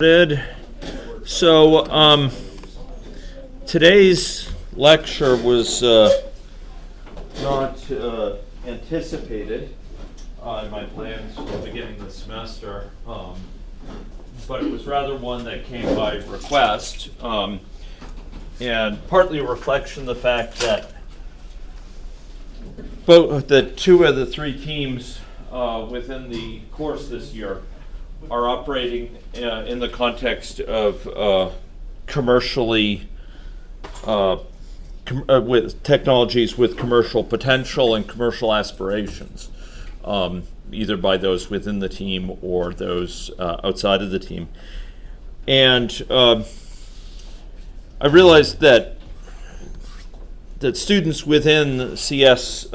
So today's lecture was not anticipated in my plans for the beginning of the semester, but it was rather one that came by request, and partly a reflection of the fact that two of the three teams within the course this year are operating in the context of commercially with technologies with commercial potential and commercial aspirations, either by those within the team or those outside of the team. And I realized that students within CS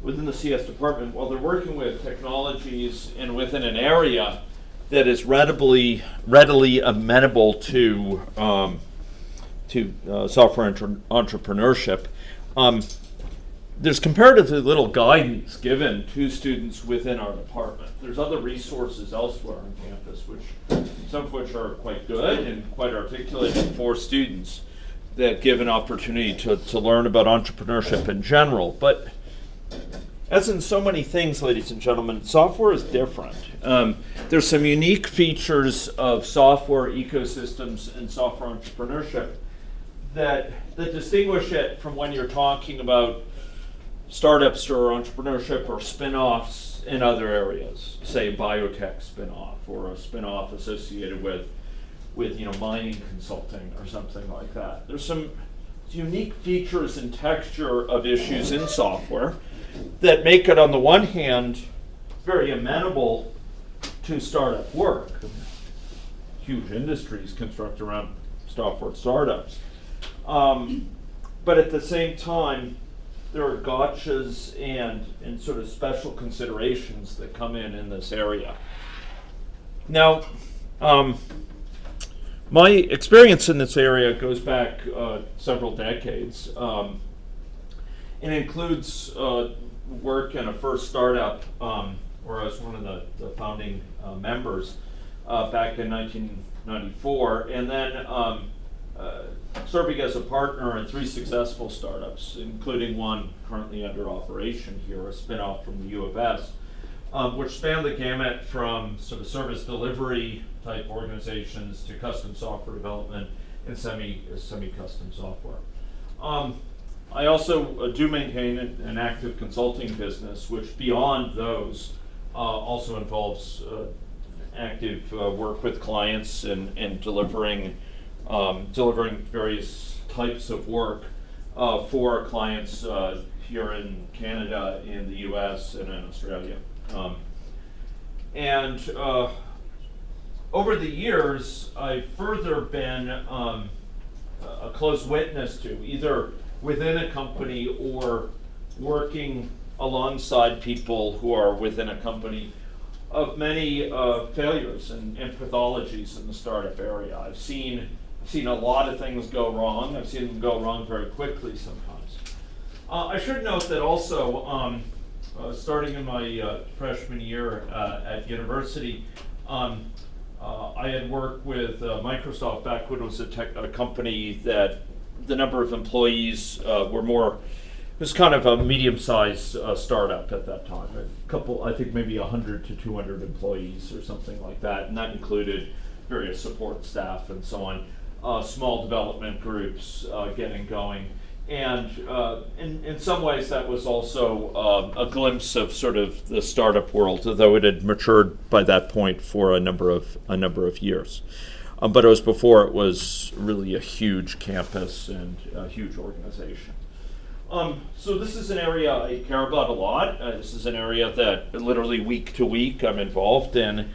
within the CS department, while they're working with technologies and within an area that is readily amenable to software entrepreneurship, there's comparatively little guidance given to students within our department. There's other resources elsewhere on campus, some of which are quite good and quite articulated for students that give an opportunity to learn about entrepreneurship in general. But as in so many things, ladies and gentlemen, software is different. There's some unique features of software ecosystems and software entrepreneurship that distinguish it from when you're talking about startups or entrepreneurship or spin-offs in other areas, say biotech spin-off or a spin-off associated with mining consulting or something like that. There's some unique features and texture of issues in software that make it, on the one hand, very amenable to startup work. Huge industries construct around software startups. But at the same time, there are gotchas and sort of special considerations that come in this area. Now, my experience in this area goes back several decades. It includes work in a first startup where I was one of the founding members back in 1994, and then serving as a partner in three successful startups, including one currently under operation here, a spin-off from the U of S, which spanned the gamut from sort of service delivery type organizations to custom software development and semi-custom software. I also do maintain an active consulting business, which beyond those also involves active work with clients and delivering various types of work for clients here in Canada, in the US, and in Australia. Over the years, I've further been a close witness to, either within a company or working alongside people who are within a company, of many failures and pathologies in the startup area. I've seen a lot of things go wrong. I've seen them go wrong very quickly sometimes. I should note that also, starting in my freshman year at university, I had worked with Microsoft back when it was a company that the number of employees were more. It was kind of a medium-sized startup at that time. I think maybe 100 to 200 employees or something like that, and that included various support staff and so on, small development groups getting going. And in some ways that was also a glimpse of sort of the startup world, although it had matured by that point for a number of years. But it was before it was really a huge campus and a huge organization. So this is an area I care about a lot. This is an area that literally week to week I'm involved in,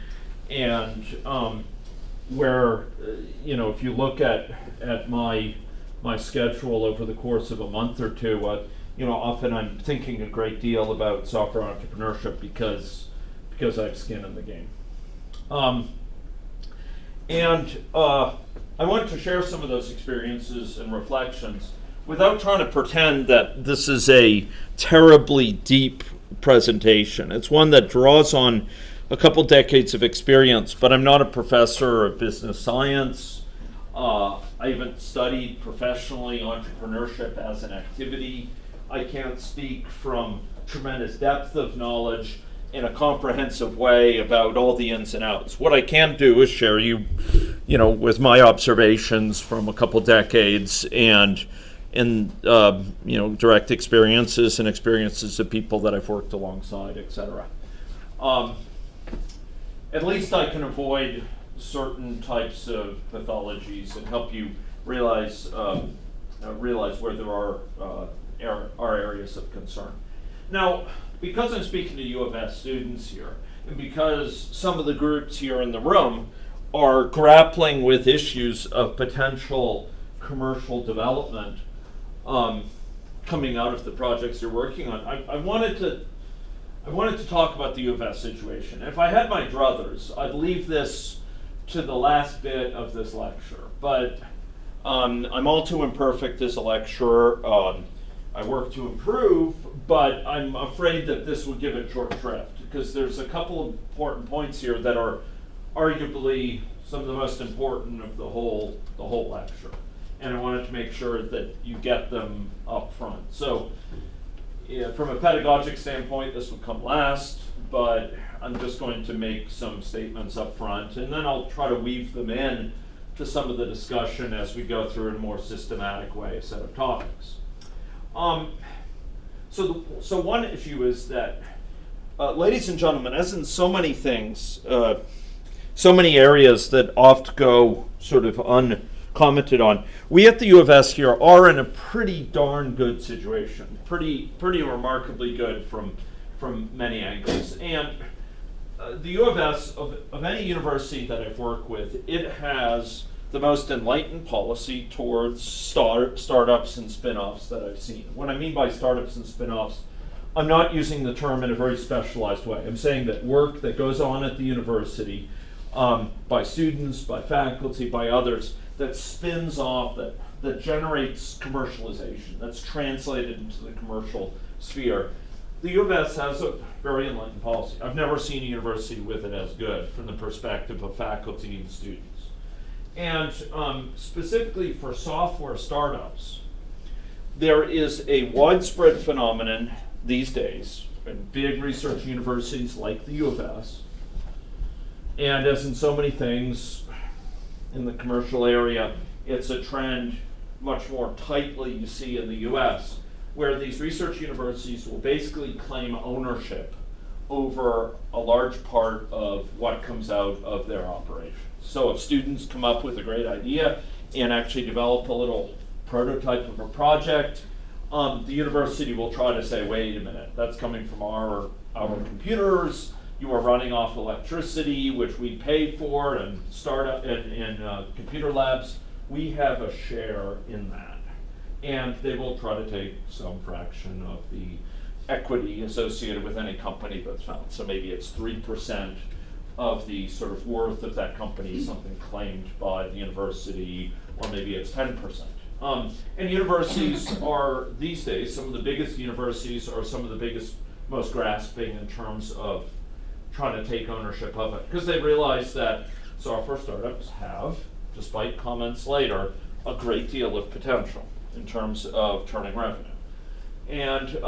and where if you look at my schedule over the course of a month or two, often I'm thinking a great deal about software entrepreneurship because I have skin in the game. I want to share some of those experiences and reflections without trying to pretend that this is a terribly deep presentation. It's one that draws on a couple decades of experience, but I'm not a professor of business science. I haven't studied professionally entrepreneurship as an activity. I can't speak from tremendous depth of knowledge in a comprehensive way about all the ins and outs. What I can do is share with my observations from a couple decades and direct experiences and experiences of people that I've worked alongside, etc. At least I can avoid certain types of pathologies and help you realize where there are areas of concern. Now, because I'm speaking to U of S students here, and because some of the groups here in the room are grappling with issues of potential commercial development coming out of the projects you're working on, I wanted to talk about the U of S situation. If I had my druthers, I'd leave this to the last bit of this lecture, but I'm all too imperfect as a lecturer. I work to improve, but I'm afraid that this would give it short shrift because there's a couple of important points here that are arguably some of the most important of the whole lecture, and I wanted to make sure that you get them up front. So, from a pedagogic standpoint, this will come last, but I'm just going to make some statements up front, and then I'll try to weave them in to some of the discussion as we go through in a more systematic way, a set of topics. So one issue is that, ladies and gentlemen, as in so many things, so many areas that oft go sort of uncommented on, we at the U of S here are in a pretty darn good situation, pretty remarkably good from many angles. And the U of S, of any university that I've worked with, it has the most enlightened policy towards startups and spin-offs that I've seen. What I mean by startups and spin-offs, I'm not using the term in a very specialized way. I'm saying that work that goes on at the university by students, by faculty, by others, that spins off, that generates commercialization, that's translated into the commercial sphere. The U of S has a very enlightened policy. I've never seen a university with it as good from the perspective of faculty and students. And specifically for software startups, there is a widespread phenomenon these days in big research universities like the U of S, and as in so many things in the commercial area, it's a trend much more tightly you see in the US, where these research universities will basically claim ownership over a large part of what comes out of their operations. So if students come up with a great idea and actually develop a little prototype of a project, the university will try to say, wait a minute, that's coming from our computers, you are running off electricity, which we pay for, and startup and computer labs, we have a share in that. And they will try to take some fraction of the equity associated with any company that's found. So maybe it's 3% of the sort of worth of that company, something claimed by the university, or maybe it's 10%. And universities are, these days, some of the biggest universities are some of the biggest, most grasping in terms of trying to take ownership of it. Because they realize that software startups have, despite comments later, a great deal of potential in terms of turning revenue. And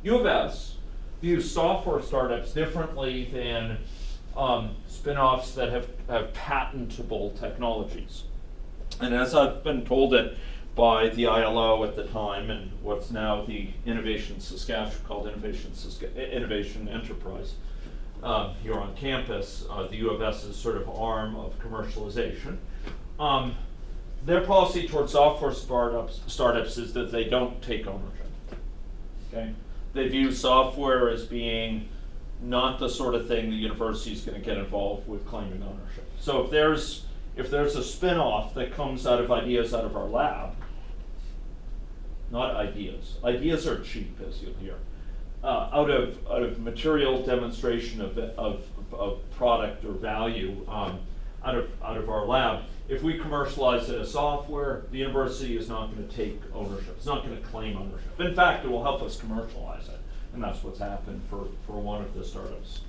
U of S views software startups differently than spin-offs that have patentable technologies. And as I've been told it by the ILO at the time, and what's now the Innovation Saskatchewan, called Innovation Enterprise, here on campus, the U of S's sort of arm of commercialization. Their policy towards software startups is that they don't take ownership. Okay? They view software as being not the sort of thing the university is going to get involved with claiming ownership. So if there's a spin-off that comes out of ideas out of our lab, not ideas. Ideas are cheap, as you'll hear. Out of material demonstration of product or value out of our lab, if we commercialize it as software, the university is not going to take ownership. It's not going to claim ownership. In fact, it will help us commercialize it, and that's what's happened for one of the startups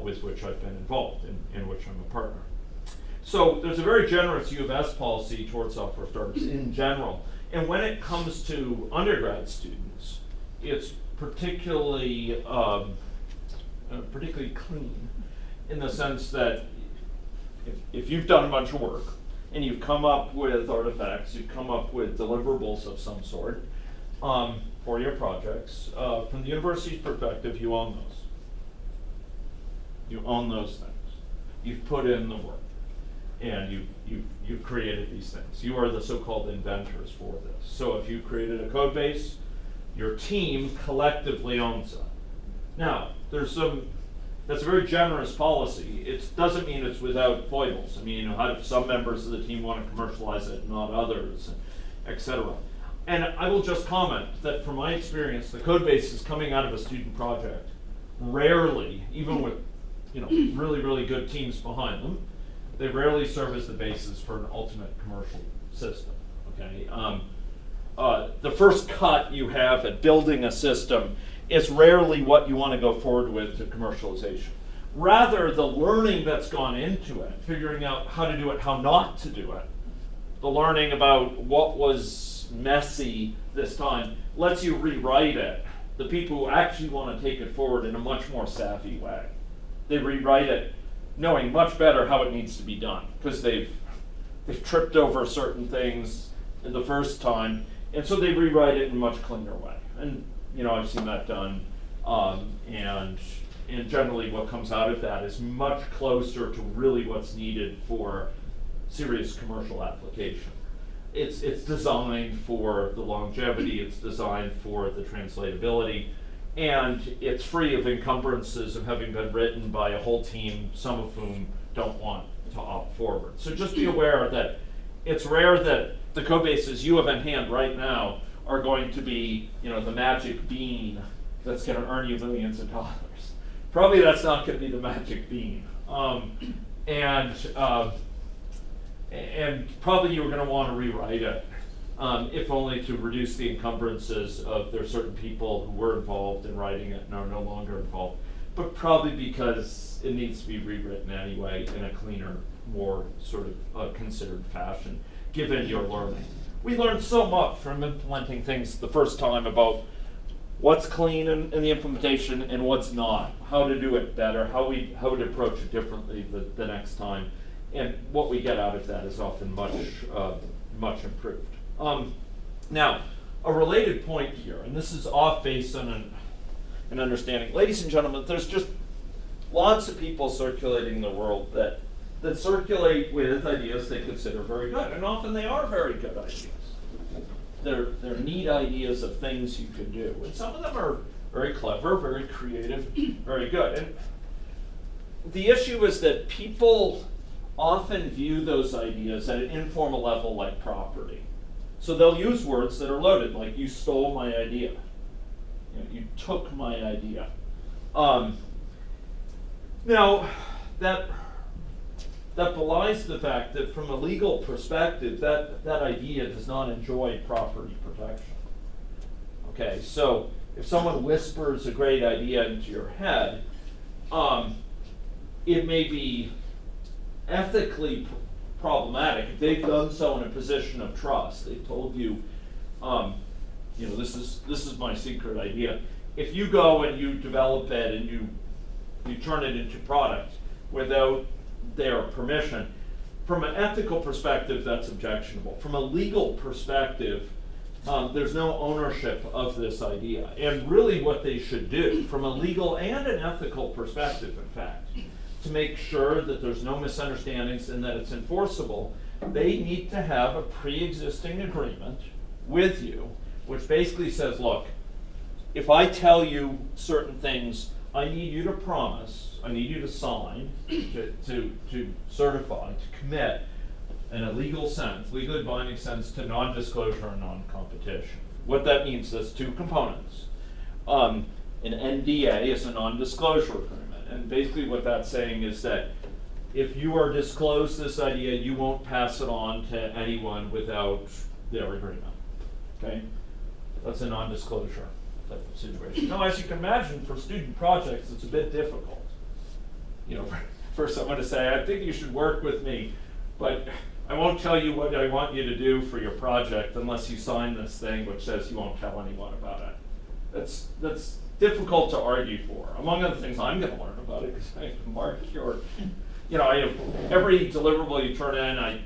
with which I've been involved, in which I'm a partner. So there's a very generous U of S policy towards software startups in general. And when it comes to undergrad students, it's particularly clean, in the sense that if you've done a bunch of work and you've come up with artifacts, you've come up with deliverables of some sort for your projects, from the university's perspective, you own those. You own those things. You've put in the work, and you've created these things. You are the so-called inventors for this. So if you created a code base, your team collectively owns it. Now, that's a very generous policy. It doesn't mean it's without foibles. I mean, some members of the team want to commercialize it, not others, etc. And I will just comment that from my experience, the code bases coming out of a student project rarely, even with really, really good teams behind them, they rarely serve as the basis for an ultimate commercial system. Okay, the first cut you have at building a system is rarely what you want to go forward with to commercialization. Rather, the learning that's gone into it, figuring out how to do it, how not to do it, the learning about what was messy this time, lets you rewrite it. The people who actually want to take it forward in a much more savvy way. They rewrite it knowing much better how it needs to be done, because they've tripped over certain things the first time, and so they rewrite it in a much cleaner way. And I've seen that done, and generally what comes out of that is much closer to really what's needed for serious commercial application. It's designed for the longevity, it's designed for the translatability, and it's free of encumbrances of having been written by a whole team, some of whom don't want to opt forward. So just be aware that it's rare that the code bases you have in hand right now are going to be, the magic bean that's going to earn you millions of dollars. Probably that's not going to be the magic bean. And probably you're going to want to rewrite it, if only to reduce the encumbrances of there are certain people who were involved in writing it and are no longer involved, but probably because it needs to be rewritten anyway in a cleaner, more sort of considered fashion, given your learning. We learned so much from implementing things the first time about what's clean in the implementation and what's not, how to do it better, how to approach it differently the next time, and what we get out of that is often much improved. Now, a related point here, and this is off based on an understanding. Ladies and gentlemen, there's just lots of people circulating in the world that circulate with ideas they consider very good, and often they are very good ideas. They're neat ideas of things you can do, and some of them are very clever, very creative, very good. And the issue is that people often view those ideas at an informal level like property. So they'll use words that are loaded, like you stole my idea. You took my idea. Now, that belies the fact that from a legal perspective, that idea does not enjoy property protection. Okay, so if someone whispers a great idea into your head, it may be ethically problematic if they've done so in a position of trust. They've told you, this is my secret idea. If you go and you develop it and you turn it into product without their permission, from an ethical perspective, that's objectionable. From a legal perspective, there's no ownership of this idea. And really what they should do, from a legal and an ethical perspective, in fact, to make sure that there's no misunderstandings and that it's enforceable, they need to have a pre-existing agreement with you, which basically says, look, if I tell you certain things, I need you to promise, I need you to sign, to certify, to commit in a legal sense, legally binding sense, to non-disclosure and non-competition. What that means, there's two components. An NDA is a non-disclosure agreement. And basically what that's saying is that if you are disclosed this idea, you won't pass it on to anyone without their agreement. Okay? That's a non-disclosure type of situation. Now, as you can imagine, for student projects, it's a bit difficult. for someone to say, I think you should work with me, but I won't tell you what I want you to do for your project unless you sign this thing which says you won't tell anyone about it. That's difficult to argue for. Among other things, I'm going to learn about it because I have to market your, I have every deliverable you turn in.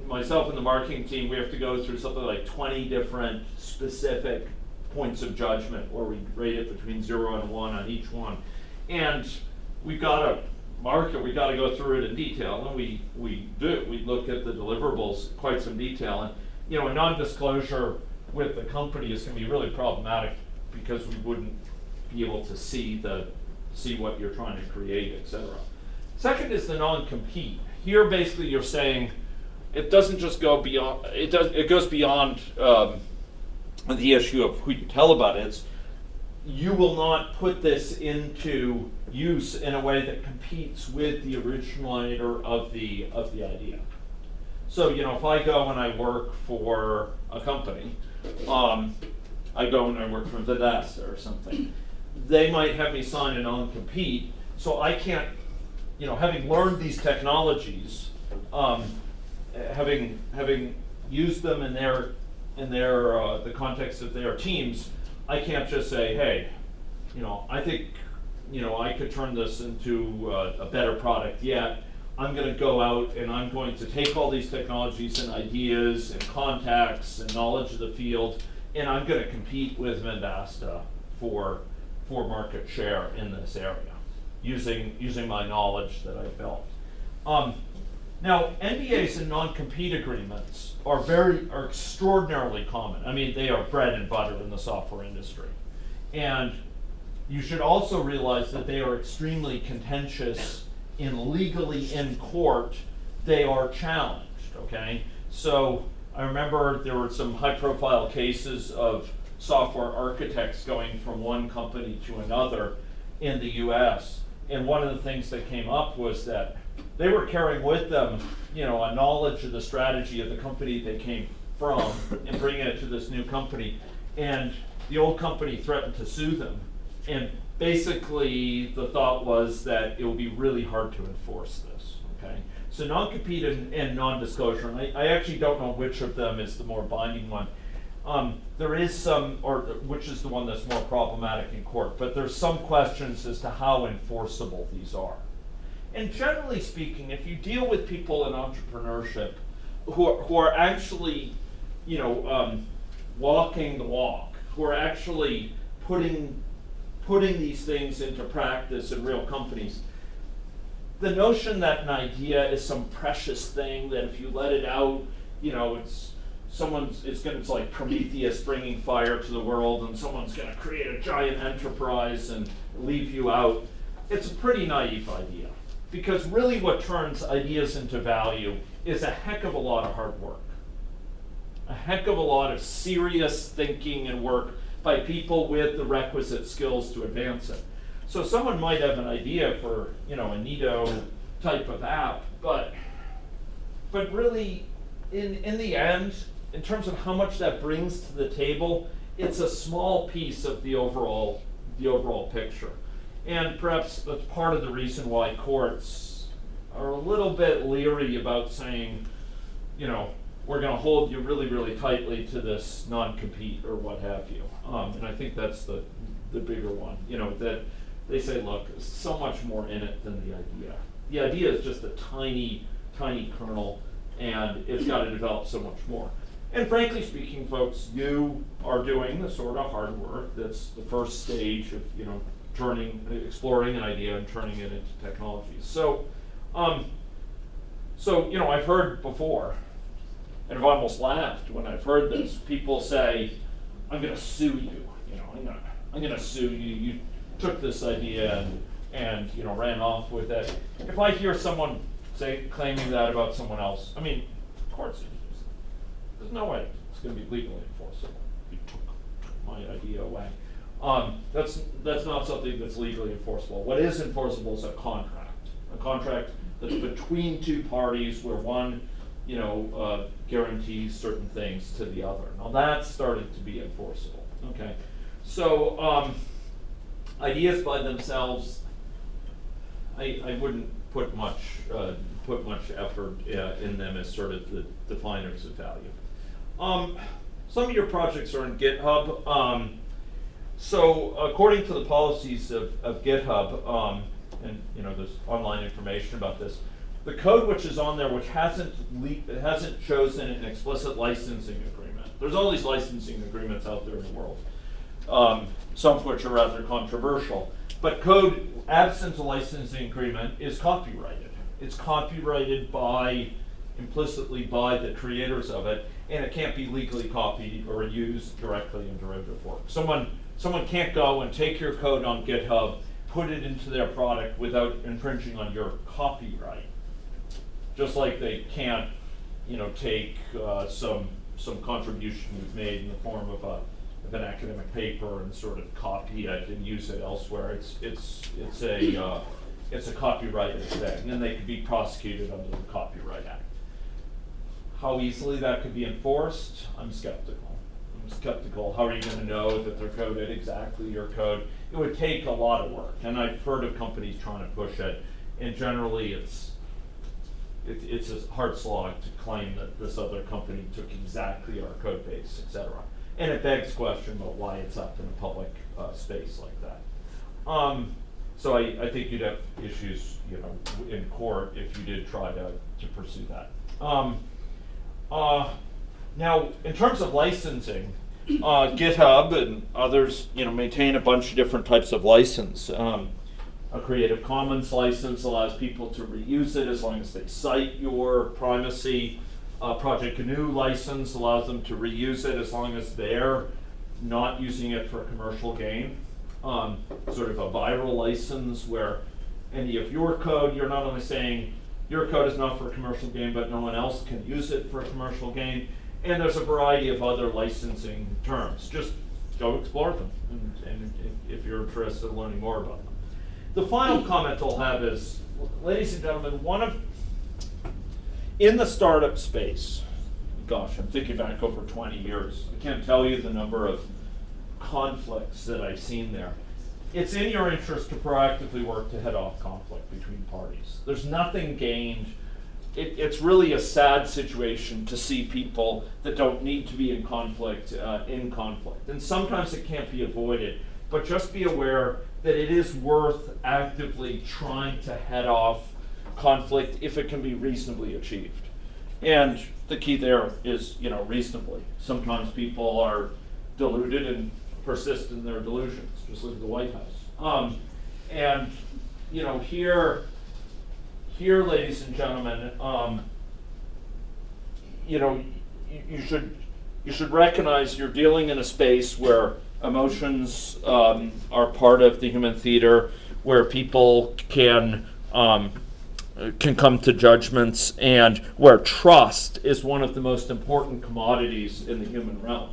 Myself and the marketing team, we have to go through something like 20 different specific points of judgment where we rate it between 0 and 1 on each one. And we've got to market, we've got to go through it in detail, and we do. We look at the deliverables quite some detail. And a non-disclosure with the company is going to be really problematic because we wouldn't be able to see what you're trying to create, etc. Second is the non-compete. Here basically you're saying it doesn't just go beyond, it goes beyond the issue of who you tell about it. It's, you will not put this into use in a way that competes with the originator of the idea. So, if I go and I work for a company, I go and I work for Vedasta or something, they might have me sign a non-compete, so I can't, having learned these technologies, having used them in the context of their teams, I can't just say, hey, I think, I could turn this into a better product yet. I'm going to go out and I'm going to take all these technologies and ideas and contacts and knowledge of the field, and I'm going to compete with Vedasta for market share in this area, using my knowledge that I've built. Now, NDAs and non-compete agreements are extraordinarily common. I mean, they are bread and butter in the software industry. And you should also realize that they are extremely contentious legally in court. They are challenged, okay? So I remember there were some high-profile cases of software architects going from one company to another in the US. And one of the things that came up was that they were carrying with them, a knowledge of the strategy of the company they came from and bringing it to this new company. And the old company threatened to sue them. And basically the thought was that it would be really hard to enforce this, okay? So non-compete and non-disclosure, and I actually don't know which of them is the more binding one. There is some, or which is the one that's more problematic in court, but there's some questions as to how enforceable these are. And generally speaking, if you deal with people in entrepreneurship who are actually, walking the walk, who are actually putting these things into practice in real companies, the notion that an idea is some precious thing that if you let it out, it's like Prometheus bringing fire to the world, and someone's going to create a giant enterprise and leave you out. It's a pretty naive idea. Because really what turns ideas into value is a heck of a lot of hard work. A heck of a lot of serious thinking and work by people with the requisite skills to advance it. So someone might have an idea for, a Neato type of app, but really in the end, in terms of how much that brings to the table, it's a small piece of the overall picture. And perhaps that's part of the reason why courts are a little bit leery about saying, we're going to hold you really, really tightly to this non-compete or what have you. And I think that's the bigger one, that they say, look, there's so much more in it than the idea. The idea is just a tiny, tiny kernel, and it's got to develop so much more. And frankly speaking, folks, you are doing the sort of hard work that's the first stage of, exploring an idea and turning it into technology. So, I've heard before, and I've almost laughed when I've heard this. People say, "I'm going to sue you." I'm going to sue you. You took this idea and ran off with it. If I hear someone claiming that about someone else, of course, there's no way it's going to be legally enforceable. You took my idea away. That's not something that's legally enforceable. What is enforceable is a contract that's between two parties where one, guarantees certain things to the other. Now that's starting to be enforceable. Okay, so ideas by themselves, I wouldn't put much effort in them as sort of the definers of value. Some of your projects are in GitHub. So according to the policies of GitHub, and there's online information about this, the code which is on there which hasn't chosen an explicit licensing agreement. There's all these licensing agreements out there in the world, some of which are rather controversial. But code absent a licensing agreement is copyrighted. It's copyrighted implicitly by the creators of it, and it can't be legally copied or used directly in derivative work. Someone can't go and take your code on GitHub, put it into their product without infringing on your copyright. Just like they can't, take some contribution you've made in the form of an academic paper and sort of copy it and use it elsewhere. It's a copyrighted thing, and they could be prosecuted under the Copyright Act. How easily that could be enforced, I'm skeptical. How are you going to know that they're coded exactly your code? It would take a lot of work, and I've heard of companies trying to push it, and generally it's a hard slog to claim that this other company took exactly our code base, etc. And it begs question about why it's up in a public space like that. So I think you'd have issues, in court if you did try to pursue that. Now, in terms of licensing, GitHub and others, maintain a bunch of different types of license. A Creative Commons license allows people to reuse it as long as they cite your privacy. Project GNU license allows them to reuse it as long as they're not using it for commercial gain. Sort of a viral license where any of your code, you're not only saying your code is not for commercial gain, but no one else can use it for commercial gain. And there's a variety of other licensing terms. Just go explore them, and if you're interested in learning more about them. The final comment I'll have is, ladies and gentlemen, in the startup space, gosh, I'm thinking back over 20 years. I can't tell you the number of conflicts that I've seen there. It's in your interest to proactively work to head off conflict between parties. There's nothing gained. It's really a sad situation to see people that don't need to be in conflict. And sometimes it can't be avoided, but just be aware that it is worth actively trying to head off conflict if it can be reasonably achieved. And the key there is, reasonably. Sometimes people are deluded and persist in their delusions. Just look at the White House. Here, ladies and gentlemen, you should recognize you're dealing in a space where emotions are part of the human theater, where people can come to judgments, and where trust is one of the most important commodities in the human realm.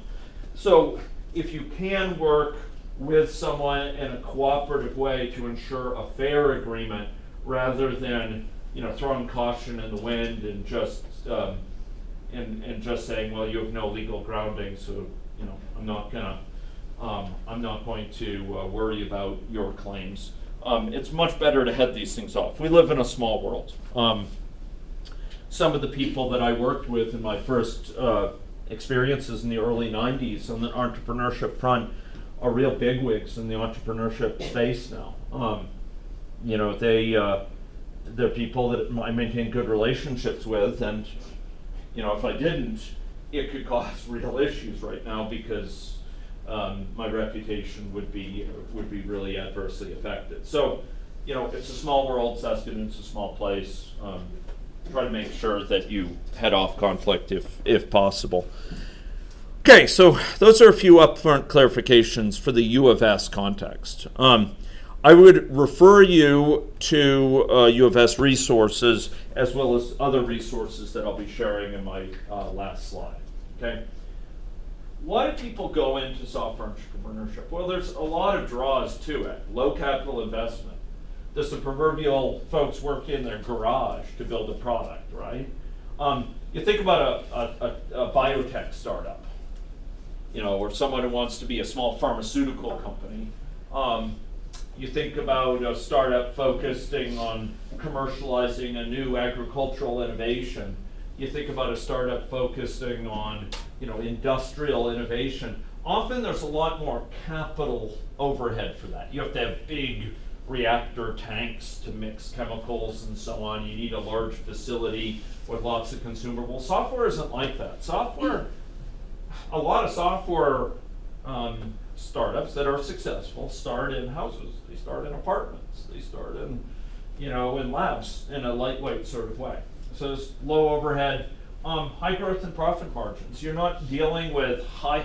So if you can work with someone in a cooperative way to ensure a fair agreement, rather than throwing caution in the wind and just saying, well, you have no legal grounding, so I'm not going to worry about your claims. It's much better to head these things off. We live in a small world. Some of the people that I worked with in my first experiences in the early 90s on the entrepreneurship front are real bigwigs in the entrepreneurship space now. They're people that I maintain good relationships with, and if I didn't, it could cause real issues right now because my reputation would be really adversely affected. So, it's a small world. Saskatoon's a small place. Try to make sure that you head off conflict if possible. Okay, so those are a few upfront clarifications for the U of S context. I would refer you to U of S resources as well as other resources that I'll be sharing in my last slide. Okay. Why do people go into software entrepreneurship? Well, there's a lot of draws to it. Low capital investment. Does the proverbial folks work in their garage to build a product, right? You think about a biotech startup, or someone who wants to be a small pharmaceutical company. You think about a startup focusing on commercializing a new agricultural innovation. You think about a startup focusing on, industrial innovation. Often there's a lot more capital overhead for that. You have to have big reactor tanks to mix chemicals and so on. You need a large facility with lots of consumables. Software isn't like that. A lot of software startups that are successful start in houses. They start in apartments. They start in labs in a lightweight sort of way. So it's low overhead, high growth and profit margins. You're not dealing with high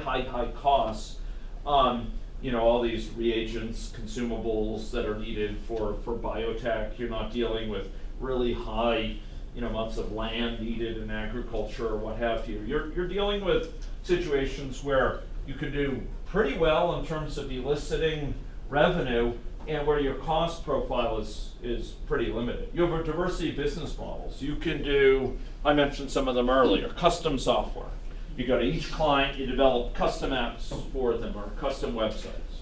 costs. All these reagents, consumables that are needed for biotech. You're not dealing with really high, amounts of land needed in agriculture or what have you. You're dealing with situations where you could do pretty well in terms of eliciting revenue and where your cost profile is pretty limited. You have a diversity of business models. You can do, I mentioned some of them earlier, custom software. You go to each client, you develop custom apps for them or custom websites.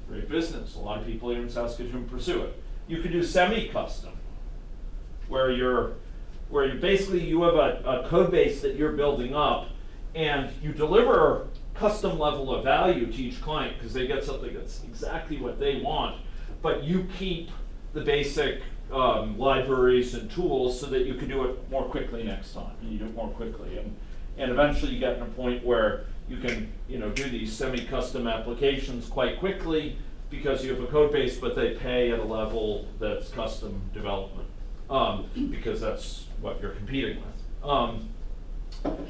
Great business. A lot of people here in Saskatchewan pursue it. You could do semi-custom, where you have a code base that you're building up, and you deliver custom level of value to each client because they get something that's exactly what they want, but you keep the basic libraries and tools so that you can do it more quickly next time, and you do it more quickly, and eventually you get to a point where you can do these semi-custom applications quite quickly because you have a code base, but they pay at a level that's custom development because that's what you're competing with.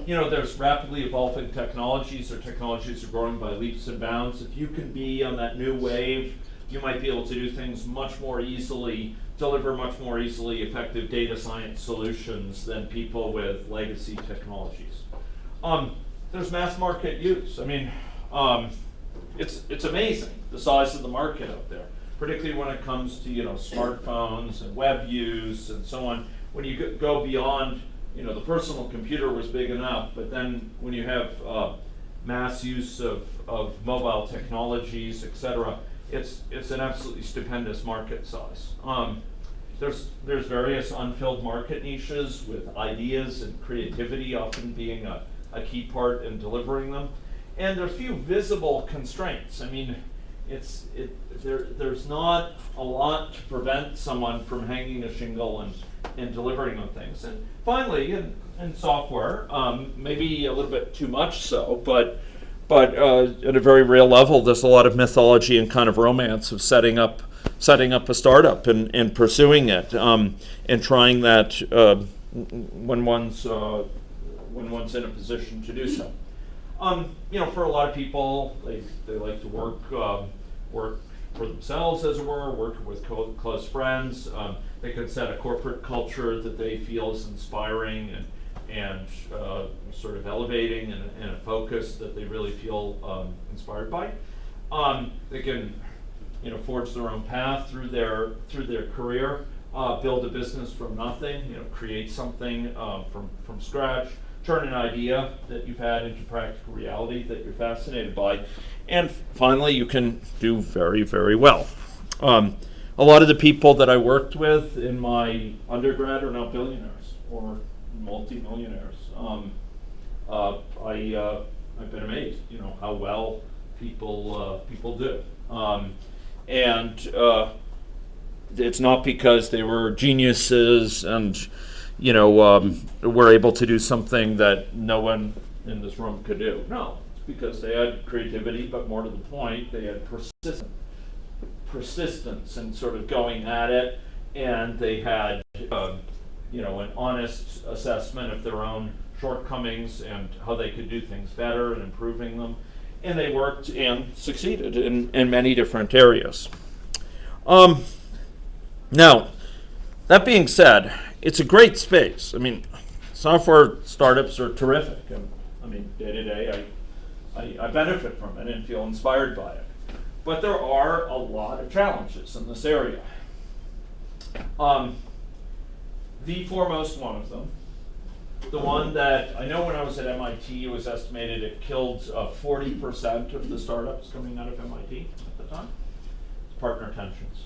There's rapidly evolving technologies, or technologies are growing by leaps and bounds. If you can be on that new wave, you might be able to do things much more easily, deliver much more easily effective data science solutions than people with legacy technologies. There's mass market use. It's amazing the size of the market out there, particularly when it comes to smartphones and web use and so on. When you go beyond, the personal computer was big enough, but then when you have mass use of mobile technologies, etc., it's an absolutely stupendous market size. There's various unfilled market niches with ideas and creativity often being a key part in delivering them, and there's few visible constraints. There's not a lot to prevent someone from hanging a shingle and delivering on things. And finally, in software, maybe a little bit too much so, but at a very real level, there's a lot of mythology and kind of romance of setting up a startup and pursuing it and trying that when one's in a position to do so. For a lot of people, they like to work for themselves, as it were, work with close friends. They can set a corporate culture that they feel is inspiring and sort of elevating and a focus that they really feel inspired by. They can forge their own path through their career, build a business from nothing, create something from scratch, turn an idea that you've had into practical reality that you're fascinated by, and finally you can do very, very well. A lot of the people that I worked with in my undergrad are now billionaires or multi-millionaires. I've been amazed, how well people do. And it's not because they were geniuses and were able to do something that no one in this room could do. No, it's because they had creativity, but more to the point, they had persistence and sort of going at it, and they had an honest assessment of their own shortcomings and how they could do things better and improving them, and they worked and succeeded in many different areas. Now, that being said, it's a great space. Software startups are terrific, and day to day I benefit from it and feel inspired by it. But there are a lot of challenges in this area. The foremost one of them, the one that I know when I was at MIT, it was estimated it killed 40% of the startups coming out of MIT at the time. partner tensions.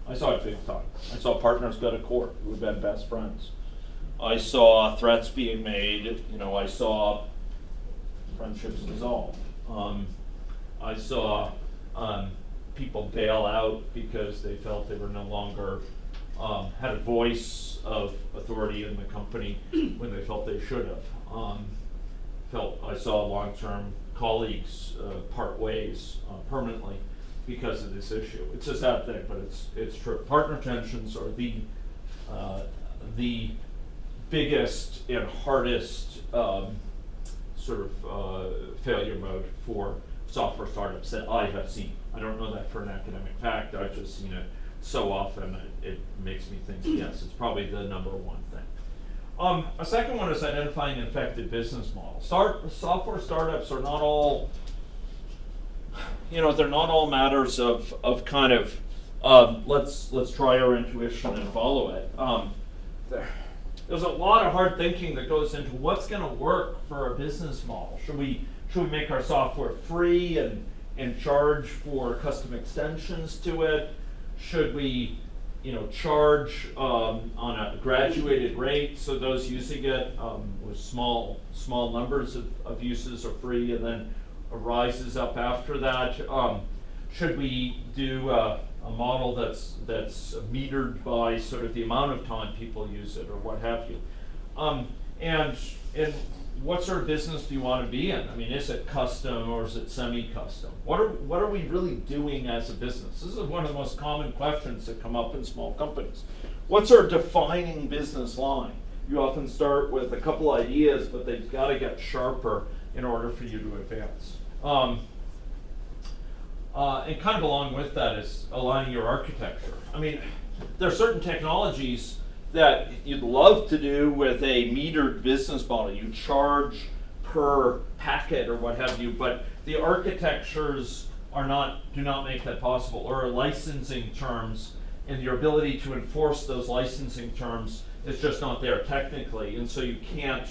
I saw it big time. I saw partners go to court who had been best friends. I saw threats being made. I saw friendships dissolve. I saw people bail out because they felt they were no longer had a voice of authority in the company when they felt they should have. I saw long-term colleagues part ways permanently because of this issue. It's a sad thing, but it's true. Partner tensions are the biggest and hardest failure mode for software startups that I have seen. I don't know that for an academic fact. I've just seen it so often. It makes me think, yes, it's probably the number one thing. A second one is identifying an effective business model. Software startups are not all, they're not all matters of kind of let's try our intuition and follow it. There's a lot of hard thinking that goes into what's going to work for a business model. Should we make our software free and charge for custom extensions to it? Should we charge on a graduated rate so those using it with small numbers of uses are free and then rises up after that? Should we do a model that's metered by sort of the amount of time people use it or what have you? And what sort of business do you want to be in? I mean, is it custom or is it semi-custom? What are we really doing as a business? This is one of the most common questions that come up in small companies. What's our defining business line? You often start with a couple ideas, but they've got to get sharper in order for you to advance. And kind of along with that is aligning your architecture. I mean, there are certain technologies that you'd love to do with a metered business model. You charge per packet or what have you, but the architectures do not make that possible, or licensing terms and your ability to enforce those licensing terms is just not there technically, and so you can't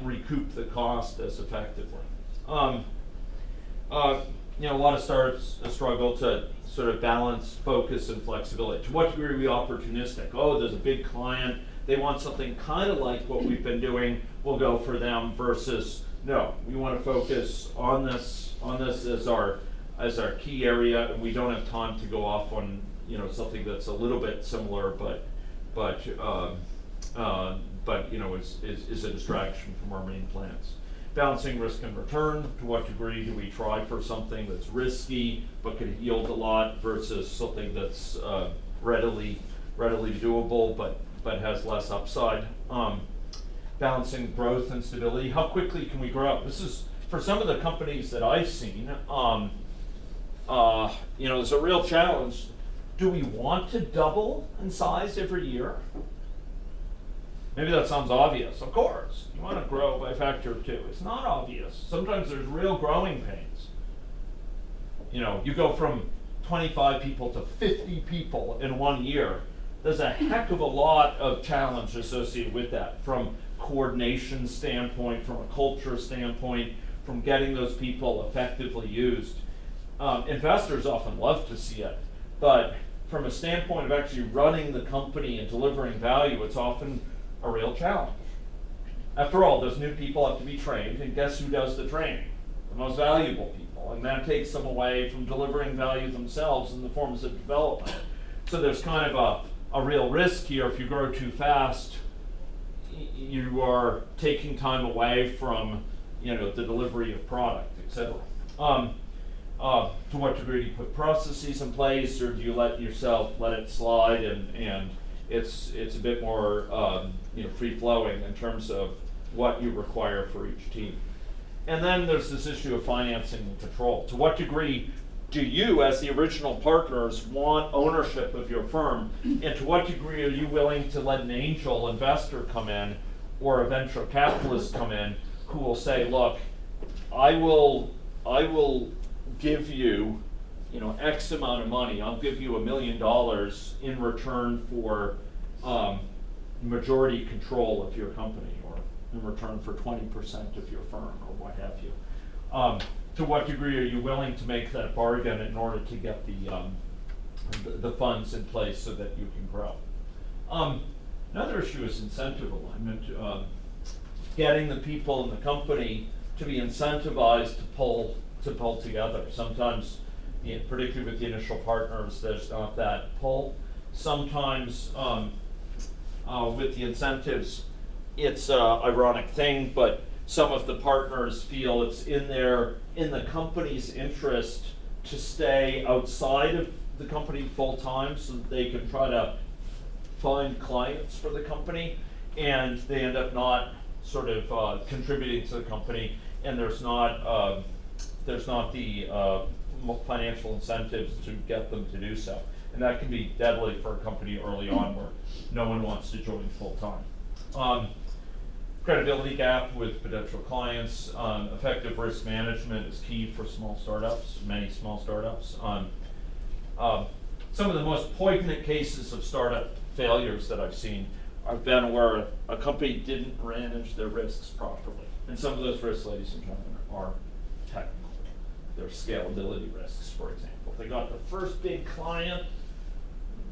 recoup the cost as effectively. A lot of startups struggle to sort of balance focus and flexibility. To what degree are we opportunistic? Oh, there's a big client, they want something kind of like what we've been doing, we'll go for them, versus no, we want to focus on this as our key area, and we don't have time to go off on something that's a little bit similar, but is a distraction from our main plans. Balancing risk and return. To what degree do we try for something that's risky but could yield a lot versus something that's readily doable but has less upside? Balancing growth and stability. How quickly can we grow? This is for some of the companies that I've seen. There's a real challenge. Do we want to double in size every year? Maybe that sounds obvious. Of course, you want to grow by a factor of 2. It's not obvious. Sometimes there's real growing pains. You go from 25 people to 50 people in 1 year. There's a heck of a lot of challenge associated with that, from coordination standpoint, from a culture standpoint, from getting those people effectively used. Investors often love to see it, but from a standpoint of actually running the company and delivering value, it's often a real challenge. After all, those new people have to be trained, and guess who does the training? The most valuable people, and that takes them away from delivering value themselves in the forms of development. So there's kind of a real risk here. If you grow too fast, you are taking time away from the delivery of product, etc. To what degree do you put processes in place, or do you let it slide and it's a bit more free-flowing in terms of what you require for each team? And then there's this issue of financing and control. To what degree do you, as the original partners, want ownership of your firm? And to what degree are you willing to let an angel investor come in or a venture capitalist come in who will say, look, I will give you X amount of money. I'll give you $1 million in return for majority control of your company, or in return for 20% of your firm, or what have you. To what degree are you willing to make that bargain in order to get the funds in place so that you can grow? Another issue is incentive alignment. Getting the people in the company to be incentivized to pull together. Sometimes, particularly with the initial partners, there's not that pull. Sometimes with the incentives, it's an ironic thing, but some of the partners feel it's in the company's interest to stay outside of the company full time so that they can try to find clients for the company, and they end up not sort of contributing to the company, and there's not the financial incentives to get them to do so. And that can be deadly for a company early on where no one wants to join full time. Credibility gap with potential clients. Effective risk management is key for small startups, many small startups. Some of the most poignant cases of startup failures that I've seen have been where a company didn't manage their risks properly. And some of those risks, ladies and gentlemen, are technical. They're scalability risks, for example. They got the first big client,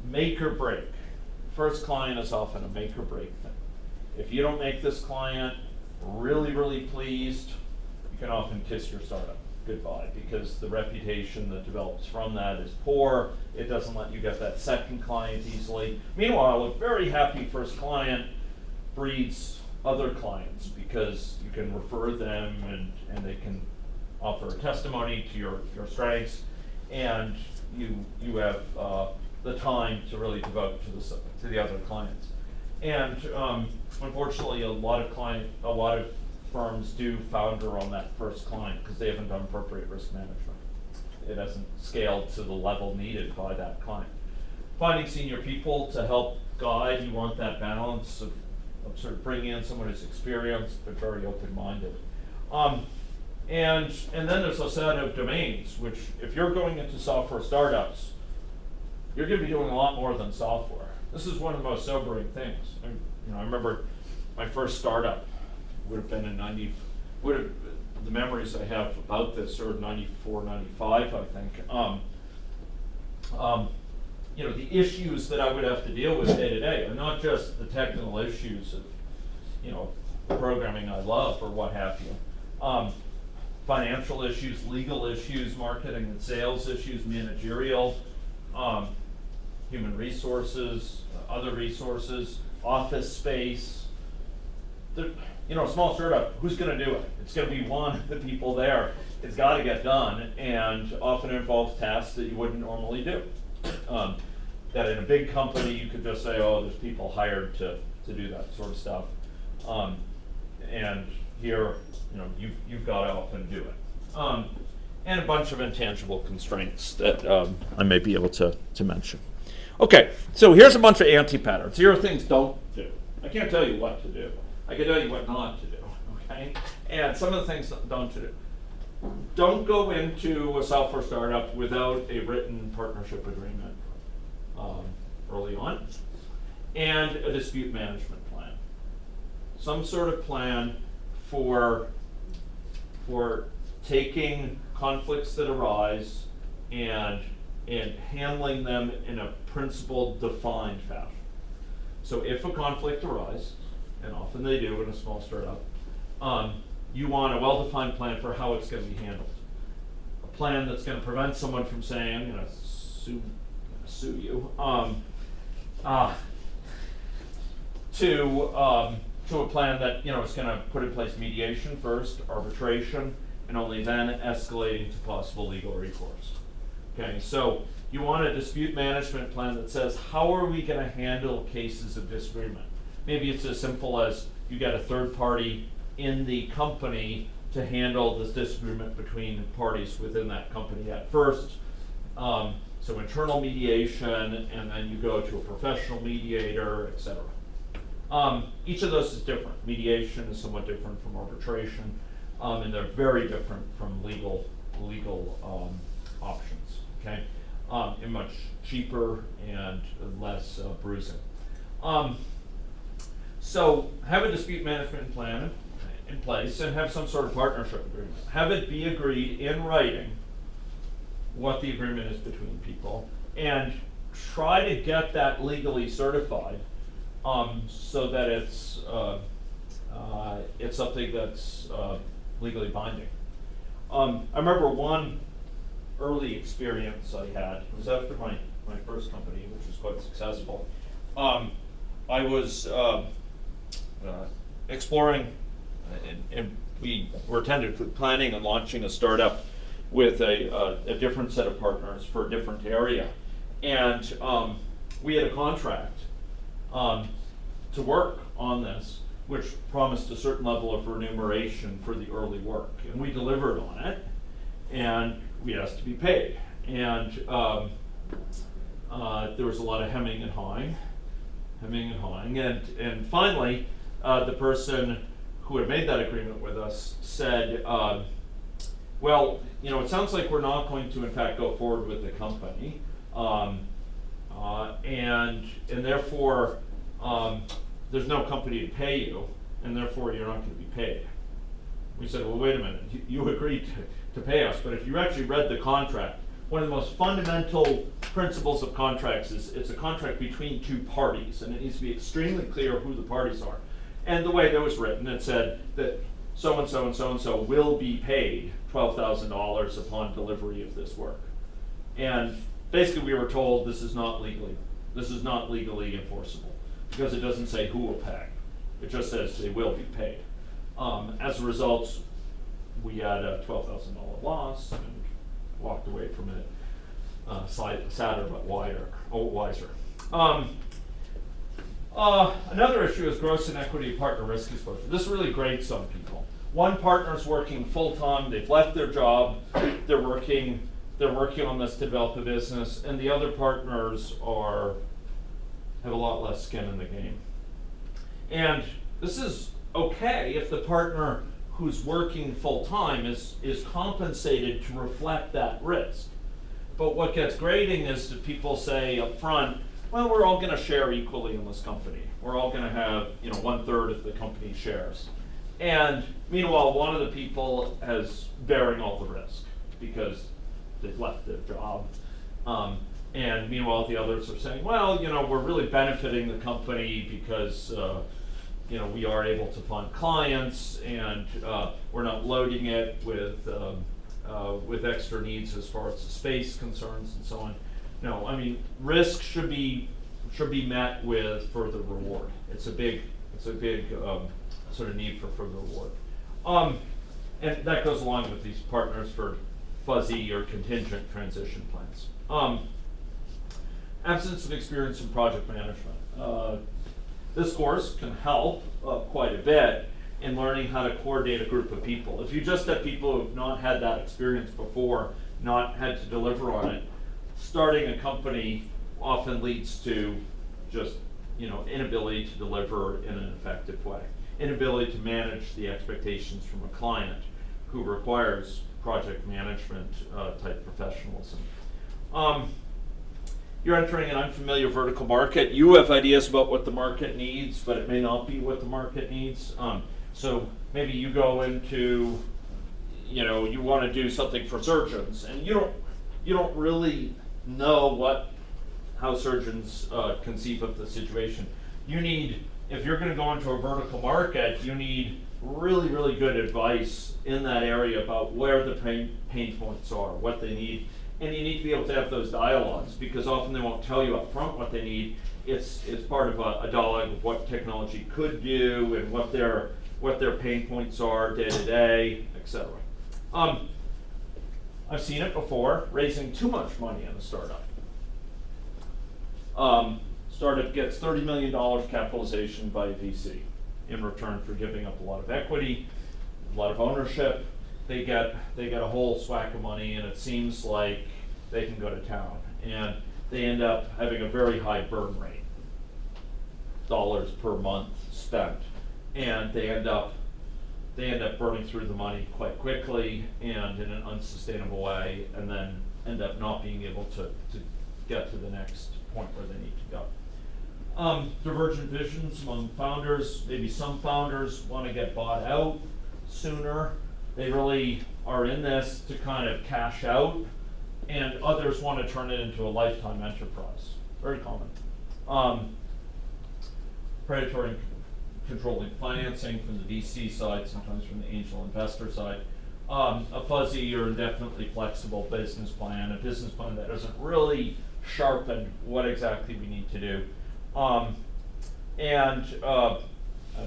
make or break. First client is often a make or break thing. If you don't make this client really, really pleased, you can often kiss your startup goodbye, because the reputation that develops from that is poor. It doesn't let you get that second client easily. Meanwhile, a very happy first client breeds other clients because you can refer them and they can offer a testimony to your strengths, and you have the time to really devote to the other clients. And unfortunately, a lot of firms do founder on that first client because they haven't done appropriate risk management. It hasn't scaled to the level needed by that client. Finding senior people to help guide, you want that balance of sort of bringing in someone who's experienced but very open-minded. And then there's a set of domains, which if you're going into software startups, you're going to be doing a lot more than software. This is one of the most sobering things. I remember my first startup would have been in the memories I have about this are 94, 95, I think. The issues that I would have to deal with day to day are not just the technical issues of programming I love or what have you. Financial issues, legal issues, marketing and sales issues, managerial, human resources, other resources, office space. A small startup, who's going to do it? It's going to be one of the people there. It's got to get done, and often involves tasks that you wouldn't normally do. That in a big company, you could just say, oh, there's people hired to do that sort of stuff. And here, you've got to often do it. And a bunch of intangible constraints that I may be able to mention. Okay, so here's a bunch of anti-patterns. Here are things don't do. I can't tell you what to do. I can tell you what not to do, okay? And some of the things don't do. Don't go into a software startup without a written partnership agreement early on, and a dispute management plan. Some sort of plan for taking conflicts that arise and handling them in a principled, defined fashion. So if a conflict arises, and often they do in a small startup, you want a well-defined plan for how it's going to be handled. A plan that's going to prevent someone from saying, I'm going to sue you, to a plan that is going to put in place mediation first, arbitration, and only then escalating to possible legal recourse. Okay, so you want a dispute management plan that says, how are we going to handle cases of disagreement? Maybe it's as simple as you get a third party in the company to handle this disagreement between parties within that company at first. So internal mediation, and then you go to a professional mediator, etc. Each of those is different. Mediation is somewhat different from arbitration, and they're very different from legal options. Okay, and much cheaper and less bruising. So have a dispute management plan in place and have some sort of partnership agreement. Have it be agreed in writing what the agreement is between people, and try to get that legally certified so that it's something that's legally binding. I remember one early experience I had. It was after my first company, which was quite successful. I was exploring, and we were attended with planning and launching a startup with a different set of partners for a different area. And we had a contract to work on this, which promised a certain level of remuneration for the early work. And we delivered on it, and we asked to be paid. And there was a lot of hemming and hawing. And finally, the person who had made that agreement with us said, well, it sounds like we're not going to, in fact, go forward with the company. And therefore, there's no company to pay you, and therefore you're not going to be paid. We said, well, wait a minute, you agreed to pay us, but if you actually read the contract, one of the most fundamental principles of contracts is it's a contract between two parties, and it needs to be extremely clear who the parties are. And the way that was written, it said that so-and-so and so-and-so will be paid $12,000 upon delivery of this work. And basically we were told this is not legally enforceable, because it doesn't say who will pay. It just says they will be paid. As a result, we had a $12,000 loss and walked away from it sadder but wiser. Another issue is gross inequity of partner risk exposure. This really grates on people. One partner's working full-time, they've left their job, they're working on this to develop a business, and the other partners have a lot less skin in the game. And this is okay if the partner who's working full-time is compensated to reflect that risk. But what gets grating is that people say up front, well, we're all going to share equally in this company. We're all going to have 1/3 of the company shares. And meanwhile, one of the people is bearing all the risk because they've left their job. And meanwhile, the others are saying, well, we're really benefiting the company because we are able to fund clients, and we're not loading it with extra needs as far as the space concerns and so on. No, I mean, risk should be met with further reward. It's a big sort of need for further reward. And that goes along with these partners for fuzzy or contingent transition plans. Absence of experience in project management. This course can help quite a bit in learning how to coordinate a group of people. If you just have people who have not had that experience before, not had to deliver on it, starting a company often leads to just inability to deliver in an effective way, inability to manage the expectations from a client who requires project management type professionalism. You're entering an unfamiliar vertical market. You have ideas about what the market needs, but it may not be what the market needs. So maybe you go into, you want to do something for surgeons, and you don't really know how surgeons conceive of the situation. If you're going to go into a vertical market, you need really, really good advice in that area about where the pain points are, what they need. And you need to be able to have those dialogues, because often they won't tell you up front what they need. It's part of a dialogue of what technology could do and what their pain points are day to day, etc. I've seen it before, raising too much money in a startup. Startup gets $30 million capitalization by a VC in return for giving up a lot of equity, a lot of ownership. They get a whole swack of money, and it seems like they can go to town. And they end up having a very high burn rate, dollars per month spent, and they end up burning through the money quite quickly and in an unsustainable way, and then end up not being able to get to the next point where they need to go. Divergent visions among founders. Maybe some founders want to get bought out sooner. They really are in this to kind of cash out, and others want to turn it into a lifetime enterprise. Very common. Predatory and controlling financing from the VC side, sometimes from the angel investor side. A fuzzy or indefinitely flexible business plan, a business plan that doesn't really sharpen what exactly we need to do.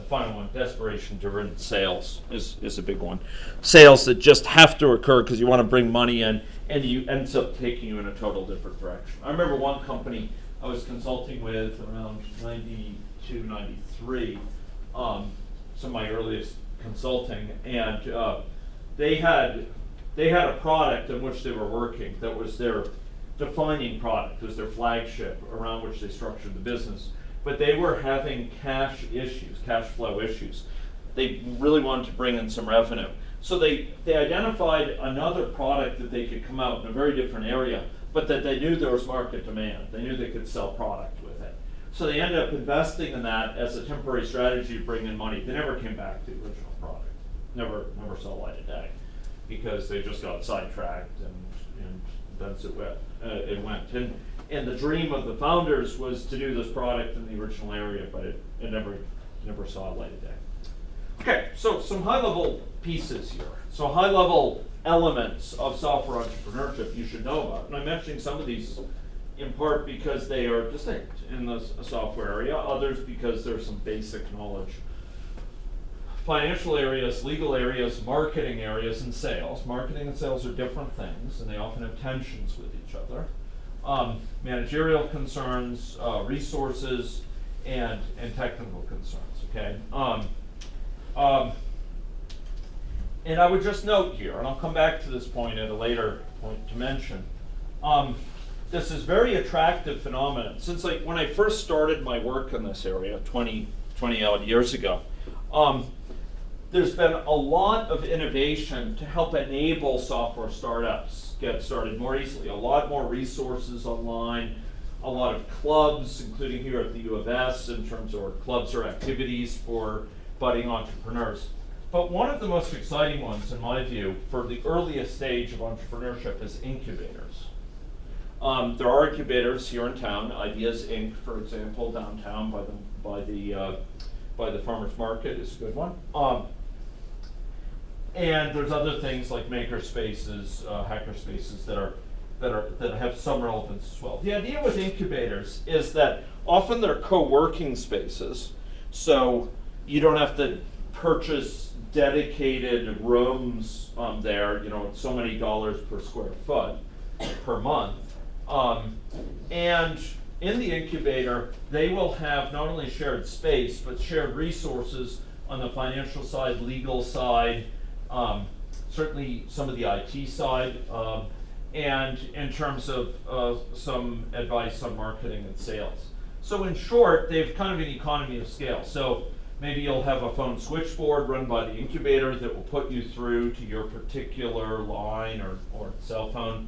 Final one, desperation-driven sales is a big one. Sales that just have to occur because you want to bring money in, and you ends up taking you in a total different direction. I remember one company I was consulting with around 92, 93, some of my earliest consulting, and they had a product in which they were working that was their defining product, was their flagship around which they structured the business. But they were having cash flow issues. They really wanted to bring in some revenue. So they identified another product that they could come out in a very different area, but that they knew there was market demand. They knew they could sell product with it. So they ended up investing in that as a temporary strategy to bring in money. They never came back to the original product. Never saw light of day, because they just got sidetracked, and that's it went. And the dream of the founders was to do this product in the original area, but it never saw light of day. Okay, so some high-level pieces here. So high-level elements of software entrepreneurship you should know about. And I'm mentioning some of these in part because they are distinct in the software area, others because there's some basic knowledge. Financial areas, legal areas, marketing areas, and sales. Marketing and sales are different things, and they often have tensions with each other. Managerial concerns, resources, and technical concerns, okay? And I would just note here, and I'll come back to this point at a later point to mention, this is very attractive phenomenon. Since when I first started my work in this area 20 odd years ago, there's been a lot of innovation to help enable software startups get started more easily. A lot more resources online, a lot of clubs, including here at the U of S, in terms of clubs or activities for budding entrepreneurs. But one of the most exciting ones, in my view, for the earliest stage of entrepreneurship is incubators. There are incubators here in town. Ideas Inc., for example, downtown by the farmers market is a good one. And there's other things like maker spaces, hacker spaces that have some relevance as well. The idea with incubators is that often they're co-working spaces, so you don't have to purchase dedicated rooms there. It's so many dollars per square foot per month. And in the incubator, they will have not only shared space, but shared resources on the financial side, legal side, certainly some of the IT side, and in terms of some advice on marketing and sales. So in short, they've kind of an economy of scale. So maybe you'll have a phone switchboard run by the incubator that will put you through to your particular line or cell phone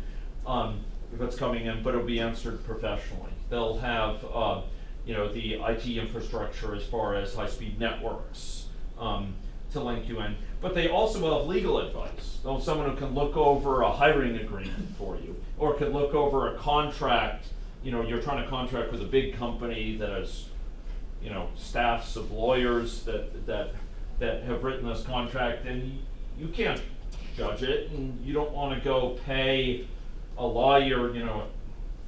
if it's coming in, but it'll be answered professionally. They'll have the IT infrastructure as far as high-speed networks to link you in. But they also will have legal advice. They'll have someone who can look over a hiring agreement for you, or can look over a contract. You're trying to contract with a big company that has, staffs of lawyers that have written this contract, and you can't judge it, and you don't want to go pay a lawyer,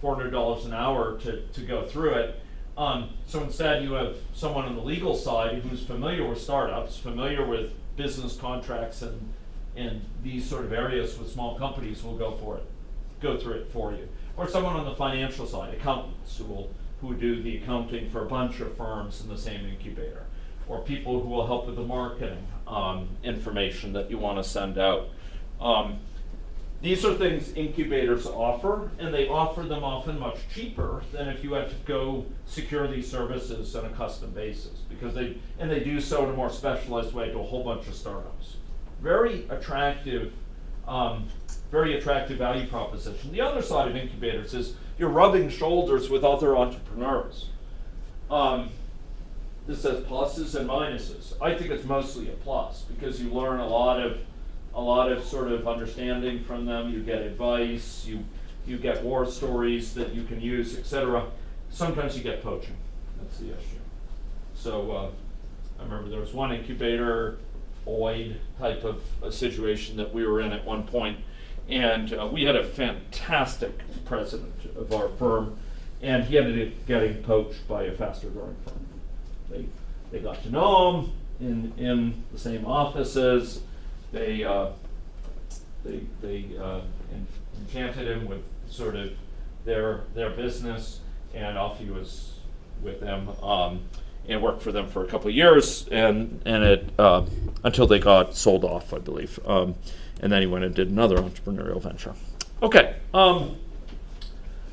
$400 an hour to go through it. So instead, you have someone on the legal side who's familiar with startups, familiar with business contracts and these sort of areas with small companies will go through it for you. Or someone on the financial side, accountants who do the accounting for a bunch of firms in the same incubator. Or people who will help with the marketing information that you want to send out. These are things incubators offer, and they offer them often much cheaper than if you had to go secure these services on a custom basis, because they do so in a more specialized way to a whole bunch of startups. Very attractive value proposition. The other side of incubators is you're rubbing shoulders with other entrepreneurs. this has pluses and minuses. I think it's mostly a plus because you learn a lot of sort of understanding from them. You get advice. You get war stories that you can use, etc. Sometimes you get poaching. That's the issue. So I remember there was one incubator, OID type of a situation that we were in at one point, and we had a fantastic president of our firm, and he ended up getting poached by a faster growing firm. They got to know him in the same offices. They enchanted him with sort of their business, and off he was with them, and worked for them for a couple of years, and it until they got sold off, I believe, and then he went and did another entrepreneurial venture. Okay,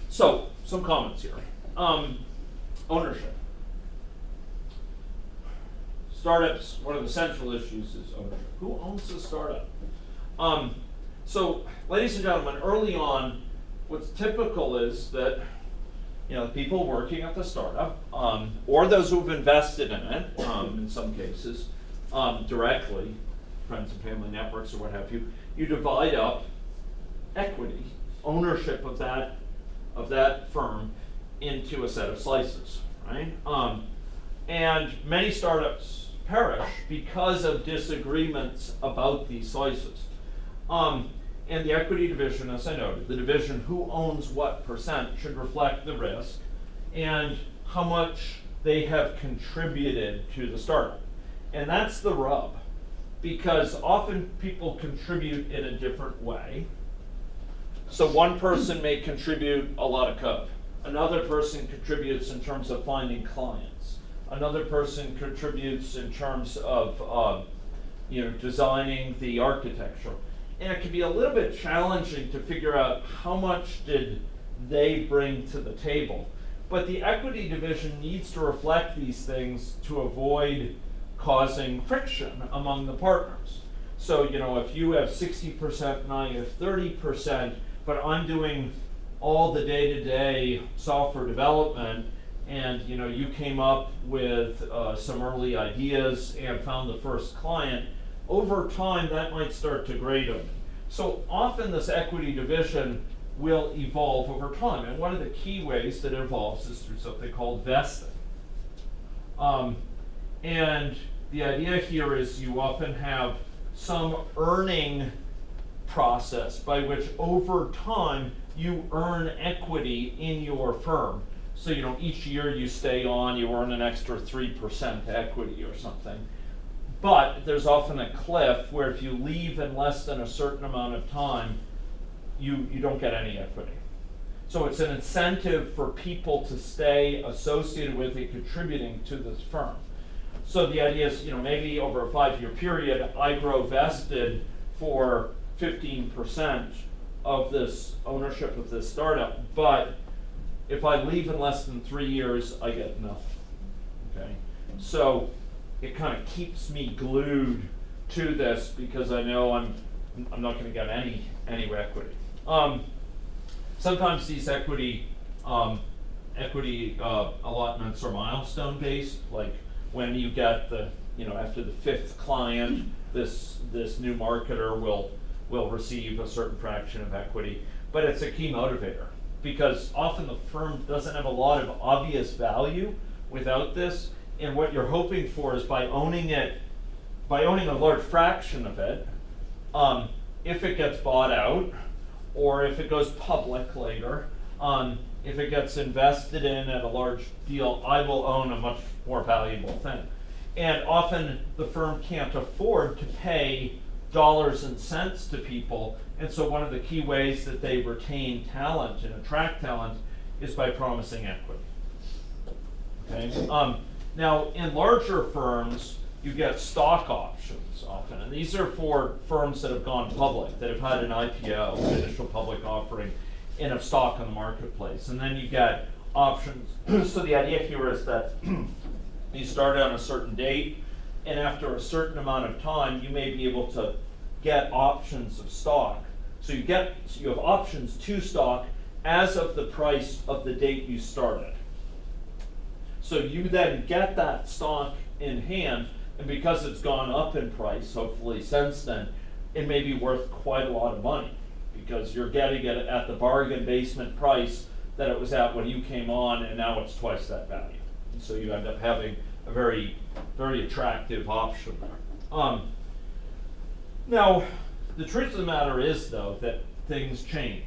so some comments here. Ownership. Startups, one of the central issues is ownership. Who owns the startup? So, ladies and gentlemen, early on, what's typical is that people working at the startup, or those who've invested in it, in some cases, directly, friends and family networks or what have you, you divide up equity, ownership of that firm into a set of slices, right? And many startups perish because of disagreements about these slices. And the equity division, as I noted, the division who owns what percent should reflect the risk and how much they have contributed to the startup. And that's the rub, because often people contribute in a different way. So one person may contribute a lot of code. Another person contributes in terms of finding clients. Another person contributes in terms of designing the architecture. And it can be a little bit challenging to figure out how much did they bring to the table. But the equity division needs to reflect these things to avoid causing friction among the partners. So, if you have 60% and I have 30%, but I'm doing all the day-to-day software development, and you came up with some early ideas and found the first client, over time that might start to grade on me. So often this equity division will evolve over time, and one of the key ways that it evolves is through something called vesting. And the idea here is you often have some earning process by which over time you earn equity in your firm. So each year you stay on, you earn an extra 3% equity or something. But there's often a cliff where if you leave in less than a certain amount of time, you don't get any equity. So it's an incentive for people to stay associated with and contributing to this firm. So the idea is, maybe over a 5-year period, I grow vested for 15% of this ownership of this startup, but if I leave in less than 3 years, I get nothing. Okay, so it kind of keeps me glued to this because I know I'm not going to get any equity. Sometimes these equity allotments are milestone based, like when you get after the 5th client, this new marketer will receive a certain fraction of equity, but it's a key motivator because often the firm doesn't have a lot of obvious value without this. And what you're hoping for is by owning a large fraction of it, if it gets bought out, or if it goes public later, if it gets invested in at a large deal, I will own a much more valuable thing. And often the firm can't afford to pay dollars and cents to people, and so one of the key ways that they retain talent and attract talent is by promising equity. Okay. Now, in larger firms, you get stock options often, and these are for firms that have gone public, that have had an IPO, an initial public offering, and have stock on the marketplace. And then you get options. So the idea here is that you start on a certain date, and after a certain amount of time, you may be able to get options of stock. So you have options to stock as of the price of the date you started. So you then get that stock in hand, and because it's gone up in price, hopefully since then, it may be worth quite a lot of money because you're getting it at the bargain basement price that it was at when you came on, and now it's twice that value. And so you end up having a very, very attractive option there. Now, the truth of the matter is, though, that things change.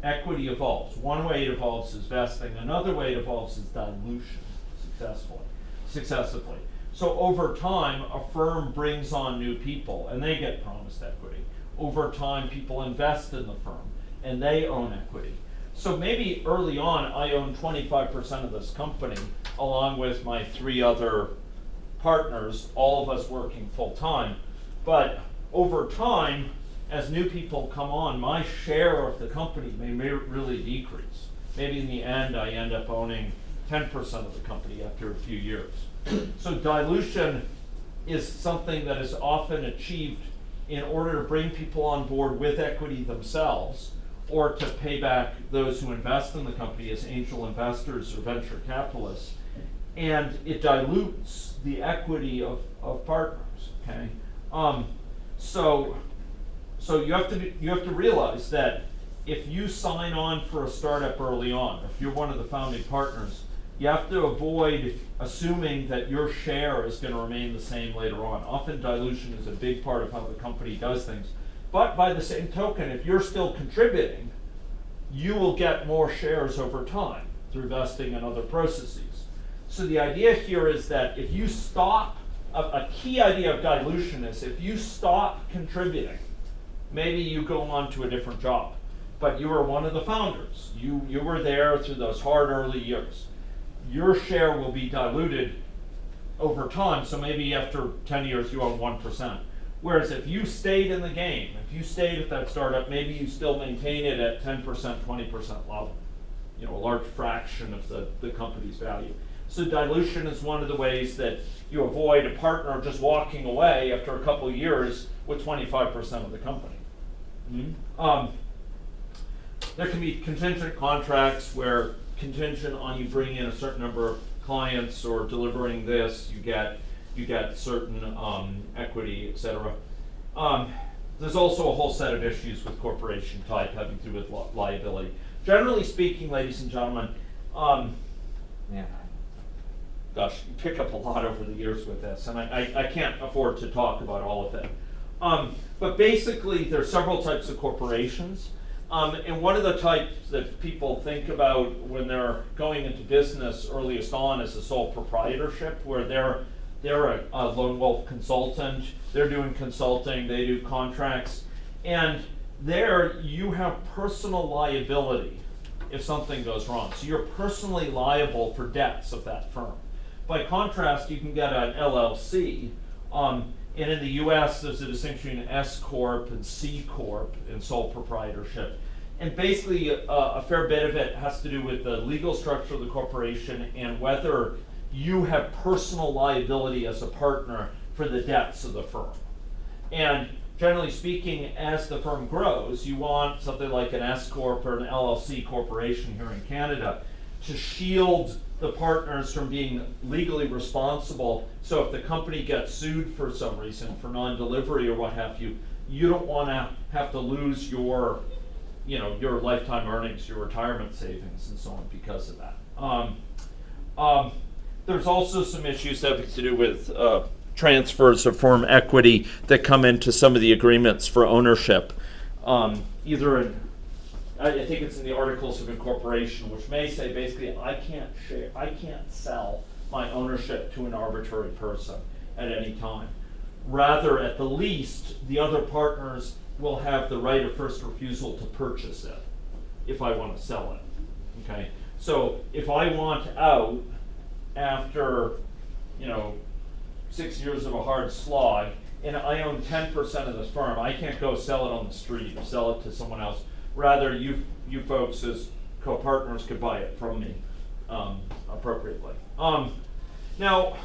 Equity evolves. One way it evolves is vesting. Another way it evolves is dilution successively. So over time, a firm brings on new people, and they get promised equity. Over time, people invest in the firm, and they own equity. So maybe early on, I own 25% of this company, along with my 3 other partners, all of us working full time. But over time, as new people come on, my share of the company may really decrease. Maybe in the end, I end up owning 10% of the company after a few years. So dilution is something that is often achieved in order to bring people on board with equity themselves, or to pay back those who invest in the company as angel investors or venture capitalists. And it dilutes the equity of partners, okay? So you have to realize that if you sign on for a startup early on, if you're one of the founding partners, you have to avoid assuming that your share is going to remain the same later on. Often dilution is a big part of how the company does things. But by the same token, if you're still contributing, you will get more shares over time through vesting and other processes. So the idea here is that if you stop, a key idea of dilution is if you stop contributing, maybe you go on to a different job, but you were one of the founders. You were there through those hard early years. Your share will be diluted over time, so maybe after 10 years you own 1%. Whereas if you stayed in the game, if you stayed at that startup, maybe you still maintain it at 10%, 20% level, a large fraction of the company's value. So dilution is one of the ways that you avoid a partner just walking away after a couple of years with 25% of the company. There can be contingent contracts where contingent on you bringing in a certain number of clients or delivering this, you get certain equity, etc. There's also a whole set of issues with corporation type having to do with liability. Generally speaking, ladies and gentlemen, gosh, you pick up a lot over the years with this, and I can't afford to talk about all of it. But basically, there are several types of corporations. And one of the types that people think about when they're going into business earliest on is a sole proprietorship, where they're a lone wolf consultant, they're doing consulting, they do contracts, and there you have personal liability if something goes wrong. So you're personally liable for debts of that firm. By contrast, you can get an LLC, and in the US, there's a distinction between S Corp and C Corp in sole proprietorship. And basically, a fair bit of it has to do with the legal structure of the corporation and whether you have personal liability as a partner for the debts of the firm. And generally speaking, as the firm grows, you want something like an S Corp or an LLC corporation here in Canada to shield the partners from being legally responsible. So if the company gets sued for some reason, for non-delivery or what have you, you don't want to have to lose your lifetime earnings, your retirement savings, and so on because of that. There's also some issues having to do with transfers of firm equity that come into some of the agreements for ownership, either in, I think it's in the Articles of Incorporation, which may say basically I can't sell my ownership to an arbitrary person at any time. Rather, at the least, the other partners will have the right of first refusal to purchase it if I want to sell it. Okay, so if I want out after 6 years of a hard slog, and I own 10% of this firm, I can't go sell it on the street or sell it to someone else. Rather, you folks as co-partners could buy it from me appropriately. Now,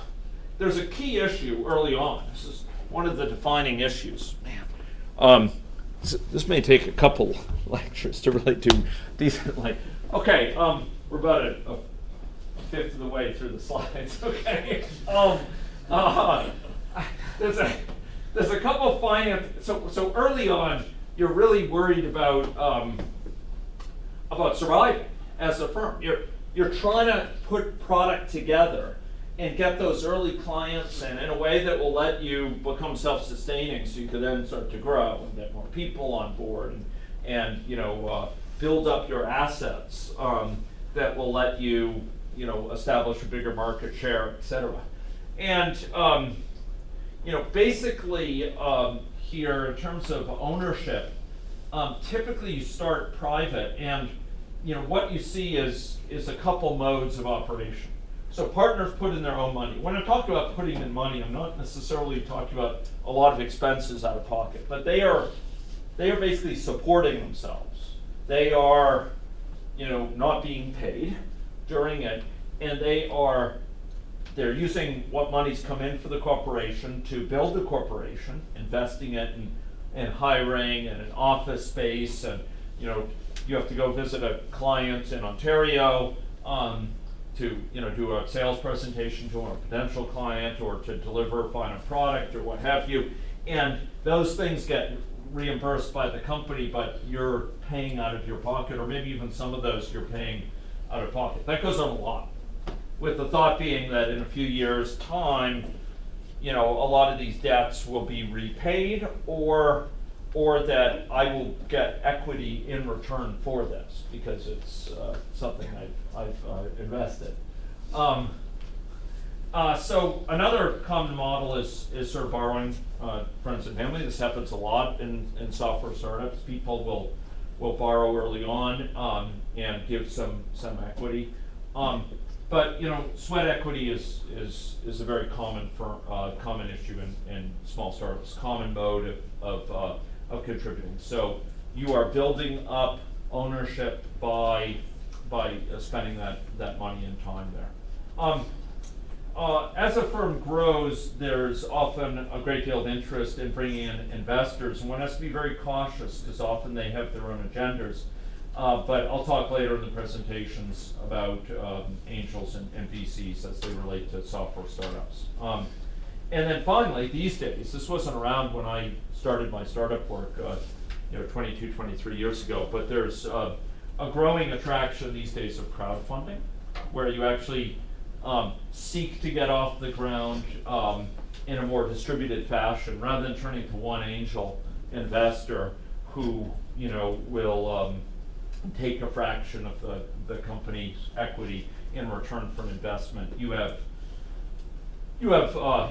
there's a key issue early on. This is one of the defining issues. Man, this may take a couple lectures to really do decently. Okay, we're about fifth of the way through the slides. Okay. There's a couple of finance. So early on, you're really worried about surviving as a firm. You're trying to put product together and get those early clients in a way that will let you become self-sustaining, so you can then start to grow and get more people on board and build up your assets that will let you establish a bigger market share, et cetera. And basically here in terms of ownership, typically you start private, and what you see is a couple modes of operation. So partners put in their own money. When I talk about putting in money, I'm not necessarily talking about a lot of expenses out of pocket, but they are basically supporting themselves. They are, not being paid during it, and they're using what money's come in for the corporation to build the corporation, investing it in hiring and an office space, and you have to go visit a client in Ontario to do a sales presentation to a potential client, or to deliver a final product, or what have you. And those things get reimbursed by the company, but you're paying out of your pocket, or maybe even some of those you're paying out of pocket. That goes on a lot, with the thought being that in a few years' time, a lot of these debts will be repaid, or that I will get equity in return for this, because it's something I've invested. So another common model is sort of borrowing friends and family. This happens a lot in software startups. People will borrow early on and give some equity. But sweat equity is a very common issue in small startups. Common mode of contributing. So you are building up ownership by spending that money and time there. As a firm grows, there's often a great deal of interest in bringing in investors, and one has to be very cautious because often they have their own agendas. But I'll talk later in the presentations about angels and VCs as they relate to software startups. And then finally, these days, this wasn't around when I started my startup work 22, 23 years ago, but there's a growing attraction these days of crowdfunding, where you actually seek to get off the ground in a more distributed fashion, rather than turning to one angel investor who will take a fraction of the company's equity in return for an investment. You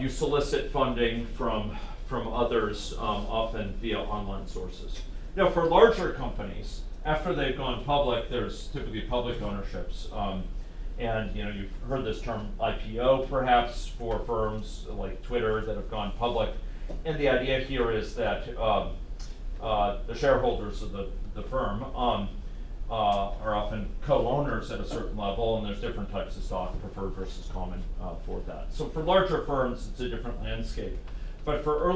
solicit funding from others, often via online sources. Now, for larger companies, after they've gone public, there's typically public ownerships. And you've heard this term IPO, perhaps, for firms like Twitter that have gone public. And the idea here is that the shareholders of the firm are often co-owners at a certain level, and there's different types of stock, preferred versus common, for that. So for larger firms, it's a different landscape. But for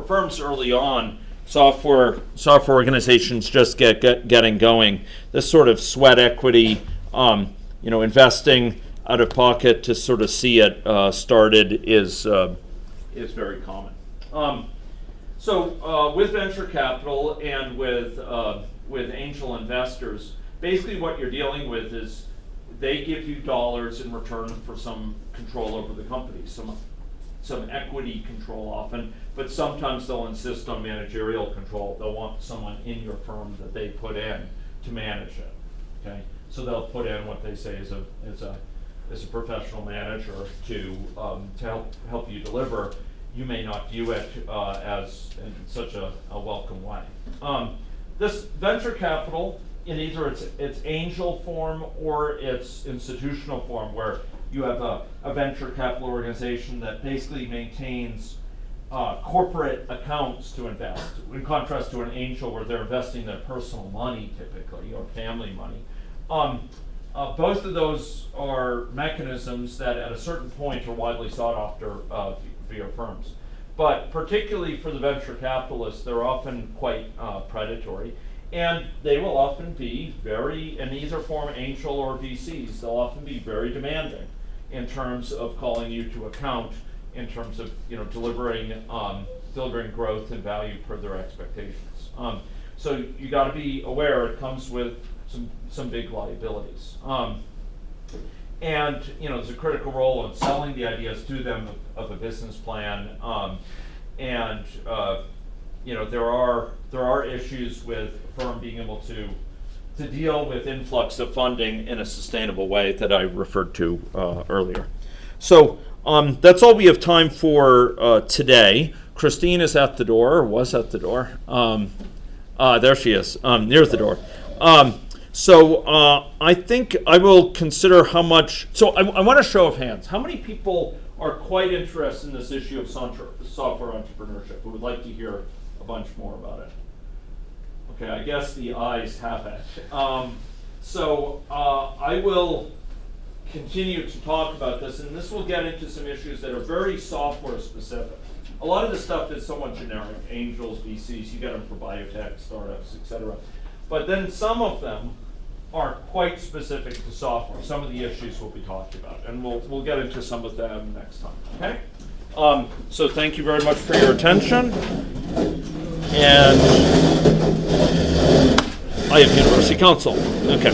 firms early on, software organizations just getting going, this sort of sweat equity, investing out of pocket to sort of see it started is very common. So with venture capital and with angel investors, basically what you're dealing with is they give you dollars in return for some control over the company, some equity control often, but sometimes they'll insist on managerial control. They'll want someone in your firm that they put in to manage it. Okay, so they'll put in what they say is a professional manager to help you deliver. You may not view it as in such a welcome way. This venture capital, in either its angel form or its institutional form, where you have a venture capital organization that basically maintains corporate accounts to invest, in contrast to an angel where they're investing their personal money typically, or family money. Both of those are mechanisms that at a certain point are widely sought after via firms. But particularly for the venture capitalists, they're often quite predatory. And they will often be and these are from angel or VCs, they'll often be very demanding in terms of calling you to account, in terms of delivering growth and value per their expectations. So you got to be aware it comes with some big liabilities. And there's a critical role in selling the ideas to them of a business plan. And there are issues with a firm being able to deal with influx of funding in a sustainable way that I referred to earlier. So that's all we have time for today. Christine is at the door, or was at the door. There she is, near the door. So I think I will consider how much. So I want a show of hands. How many people are quite interested in this issue of software entrepreneurship who would like to hear a bunch more about it? Okay, I guess the ayes have it. So I will continue to talk about this, and this will get into some issues that are very software specific. A lot of this stuff is somewhat generic, angels, VCs, you get them for biotech, startups, etc. But then some of them are quite specific to software. Some of the issues we'll be talking about, and we'll get into some of them next time, okay? So thank you very much for your attention. And I have University Counsel. Okay.